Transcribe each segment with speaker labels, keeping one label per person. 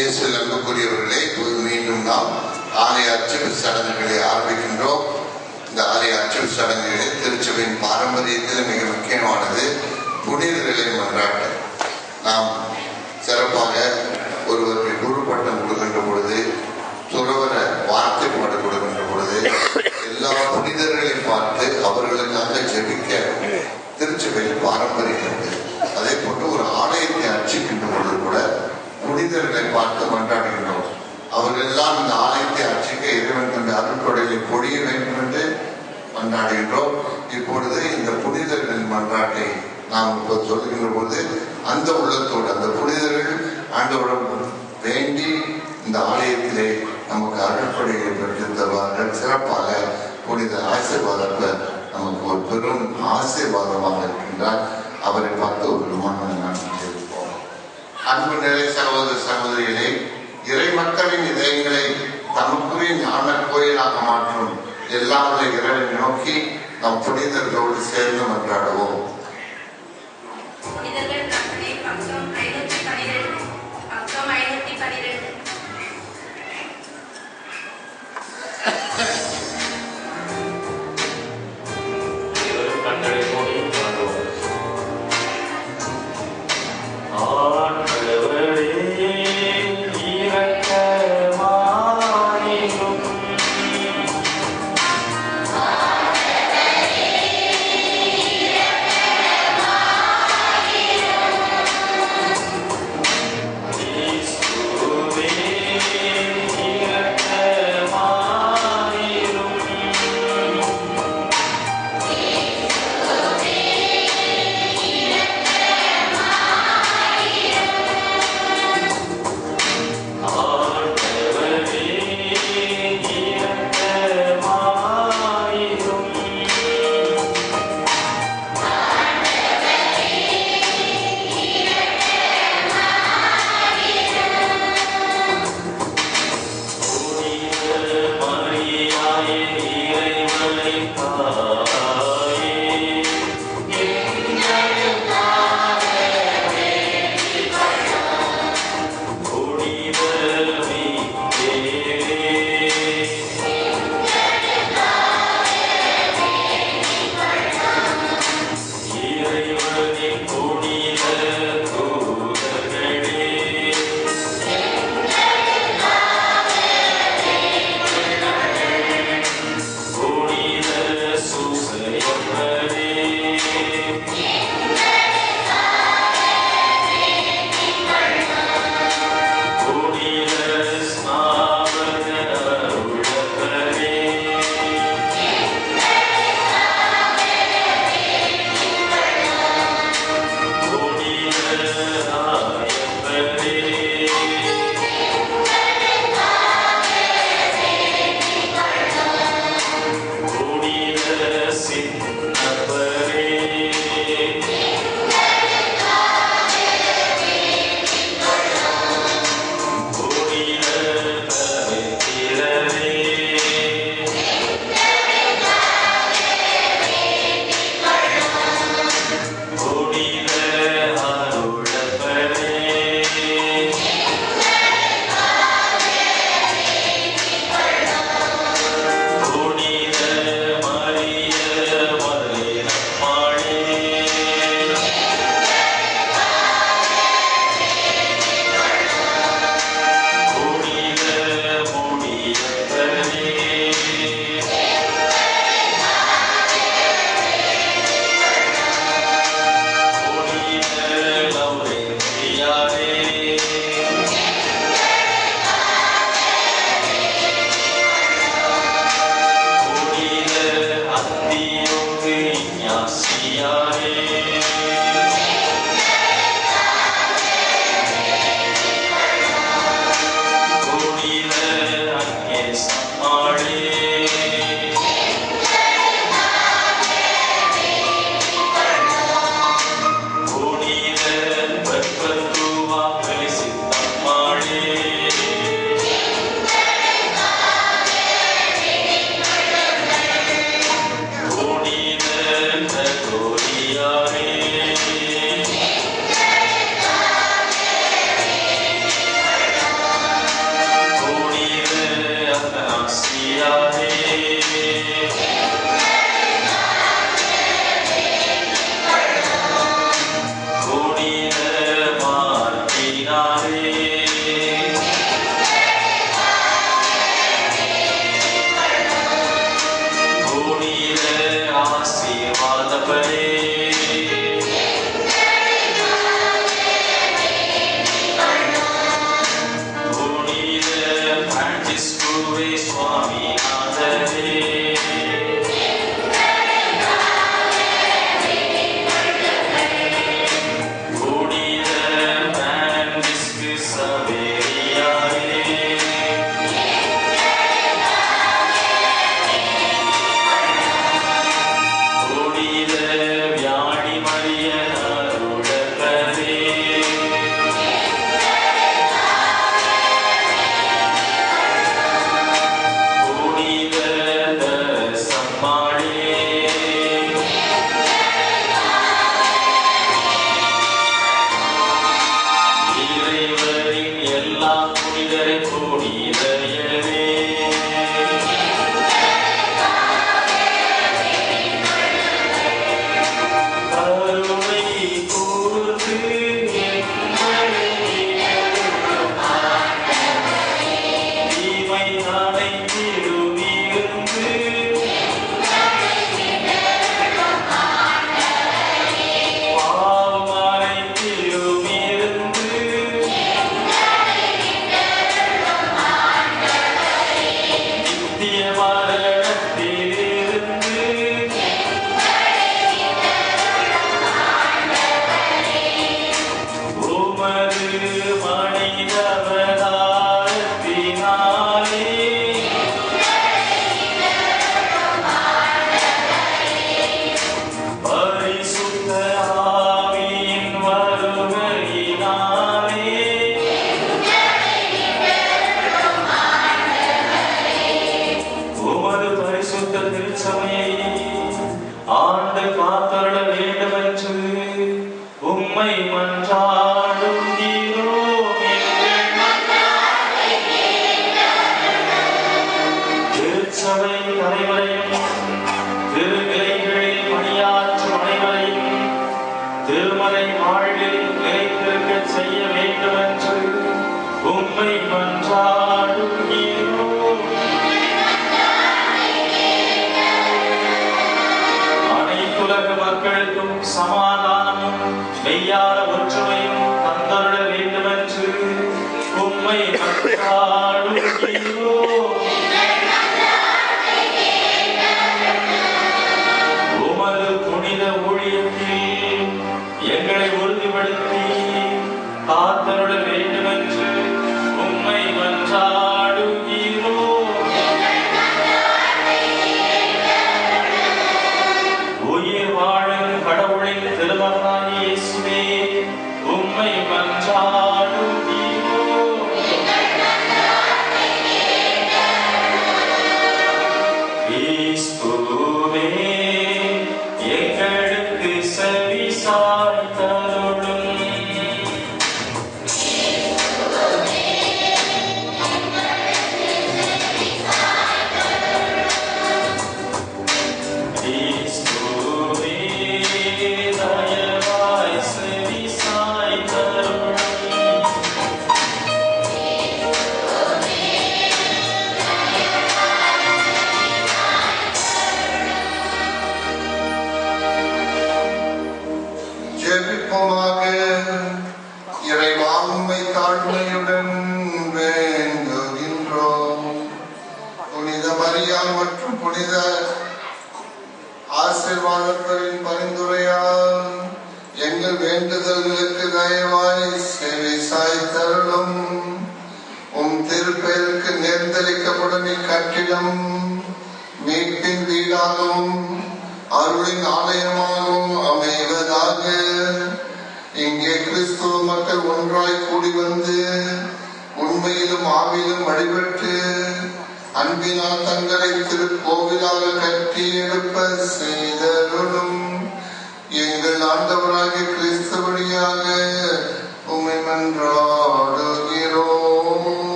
Speaker 1: இயேசுவில் அன்புக்குரியவர்களே, மீண்டும் நாம் ஆலய அர்ச்சக சடங்குகளை ஆரம்பிக்கின்றோம். இந்த ஆலய அர்ச்சக சடங்குகளில் திருச்சபையின் பாரம்பரியத்தில் மிக முக்கியமானது புனிதர்களை மன்றாட்டு. நாம் சிறப்பாக ஒருவருக்கு குரு பட்டம் கொடுக்கின்ற பொழுது, துறவர வார்த்தை பாடு கொடுக்கின்ற பொழுது எல்லா புனிதர்களையும் பார்த்து அவர்களுக்காக ஜெபிக்க திருச்சபையில் பாரம்பரியம் உண்டு. அதே போன்று ஒரு ஆலயத்தை அர்ச்சிக்கின்ற பொழுது கூட புனிதர்களை பார்த்து மன்றாடுகின்றோம். அவர்கள் எல்லாம் இந்த ஆலயத்தை அர்ச்சிக்க இறைவன் தந்த அருட்கொடைகளை பொழிய வேண்டும் என்று மன்றாடுகின்றோம். இப்பொழுது இந்த புனிதர்களின் மன்றாட்டை நாம் இப்போது சொல்லுகின்ற பொழுது அந்த உள்ளத்தோடு அந்த புனிதர்கள் ஆண்டவரிடம் வேண்டி இந்த ஆலயத்திலே நமக்கு அருட்கொடைகளை பெற்று தருவார்கள். சிறப்பாக புனித ஆசீர்வாதத்தை நமக்கு ஒரு பெரும் ஆசீர்வாதமாக இருக்கின்றார். அவரை பார்த்து ஒரு விமானம் நான் இருப்போம். அன்பு நிலை சகோதர சகோதரிகளே, இறை மக்களின் இதயங்களை தமக்குரிய ஞான கோயிலாக மாற்றும் எல்லாம் இறைவனை நோக்கி நம் புனிதர்களோடு சேர்ந்து மன்றாடுவோம்.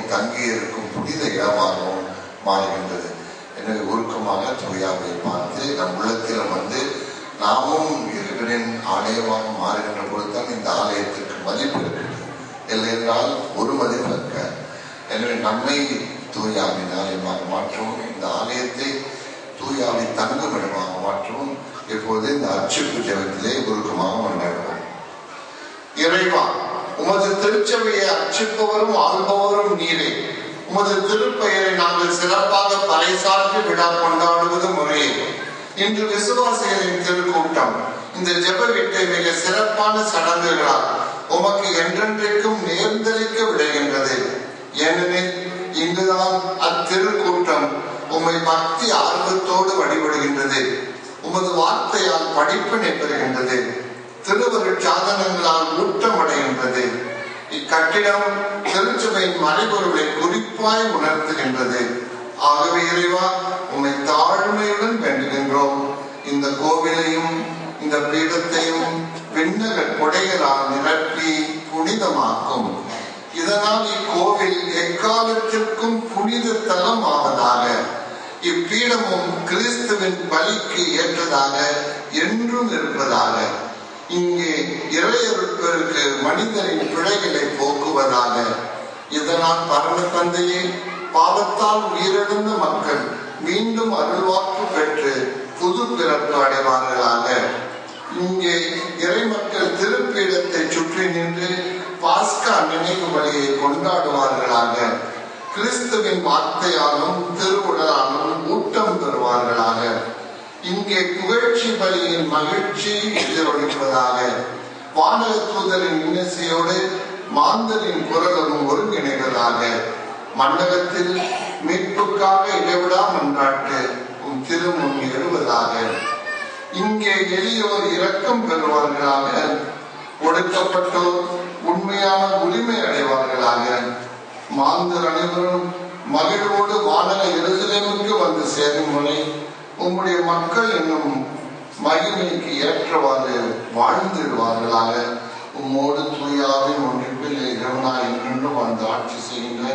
Speaker 1: தங்கி இருக்கும் புனித இடமாகவும் மாறுகின்றது. எனவே உருக்கமாக பீடமாக தூயாவை பார்த்து நம் உள்ளத்திலும் வந்து நாமும் இறைவனின் ஆலயமாக மாறுகின்ற பொழுதுதான் இந்த ஆலயத்திற்கு மதிப்பு இருக்கிறது. இல்லை என்றால் ஒரு மதிப்பு இருக்க. எனவே நம்மை தூயாவின் ஆலயமாக மாற்றவும், இந்த ஆலயத்தை தூயாவின் தங்குமிடமாக மாற்றவும் இப்போது இந்த அர்ச்சிப்பு ஜெபத்திலே உருக்கமாக கொண்டாடுவோம். இறைவா, உமது திருச்சபையை அர்ச்சிப்பவரும் ஆள்பவரும் நீரே. உமது திருப்பெயரை நாங்கள் சிறப்பாக பறைசாற்றி விழா கொண்டாடுவது முறையே. இன்று விசுவாசிகளின் திருக்கூட்டம் இந்த ஜெப வீட்டை மிக சிறப்பான சடங்குகளால் உமக்கு என்றென்றைக்கும் நேர்ந்தளிக்க விடுகின்றது. ஏனெனில் இங்குதான் அத்திருக்கூட்டம் உம்மை பக்தி ஆர்வத்தோடு வழிபடுகின்றது. உமது வார்த்தையால் படிப்பினை பெறுகின்றது. திருவருட் சாதனங்களால் ஊட்டம் அடைகின்றது. இக்கட்டிடம் திருச்சபையின் மறைபொருளை குறிப்பாய் உணர்த்துகின்றது. ஆகவே இறைவா, உம்மை தாழ்மையுடன் வேண்டுகின்றோம். இந்த கோவிலையும் இந்த பீடத்தையும் விண்ணக கொடைகளால் நிரப்பி புனிதமாக்கும். இதனால் இக்கோவில் எக்காலத்திற்கும் புனித தலம் ஆவதாக. இப்பீடமும் கிறிஸ்துவின் பலிக்கு ஏற்றதாக என்றும் இருப்பதாக. இங்கே இறையருட்பெருக்கு மனிதரின் பிழைகளை போக்குவதாக. இதனால் பரம தந்தையே, பாவத்தால் உயிரிழந்த மக்கள் மீண்டும் அருள்வாக்கு பெற்று புது பிறப்பு அடைவார்களாக. இங்கே இறை மக்கள் திருப்பீடத்தை சுற்றி நின்று பாஸ்கா நினைவு வழியை கொண்டாடுவார்களாக. கிறிஸ்துவின் வார்த்தையாலும் திருவுடலாலும் ஊட்டம் பெறுவார்களாக. இங்கே புகழ்ச்சி பலியின் மகிழ்ச்சி எதிரொலிப்பதாக. வானக தூதரின் இன்னிசையோடு மாந்தரின் குரலும் ஒருங்கிணைவதாக. மண்டபத்தில் மீட்புக்காக இடைவிடா மன்றாட்டு உம் திருமுன் எழுவதாக. இங்கே எளியோர் இரக்கம் பெறுவார்களாக. ஒடுக்கப்பட்டோர் உண்மையான உரிமை அடைவார்களாக. மாந்தர் அனைவரும் மகிழ்வோடு வானக எருசலேமுக்கு வந்து சேரும் முறை உம்முடைய மக்கள் என்னும் மகிமைக்கு ஏற்றவாறு வாழ்ந்திடுவார்களாக. உம்மோடு தூயாவின் ஒன்றிப்பில் இறைவனாய் என்றும் வந்து ஆட்சி செய்கின்ற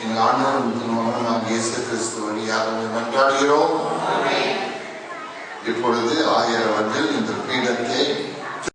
Speaker 1: எங்கள் ஆண்டவரும் இயேசு கிறிஸ்து வழியாக மன்றாடுகிறோம். இப்பொழுது ஆயர் அவர்கள் இந்த பீடத்தை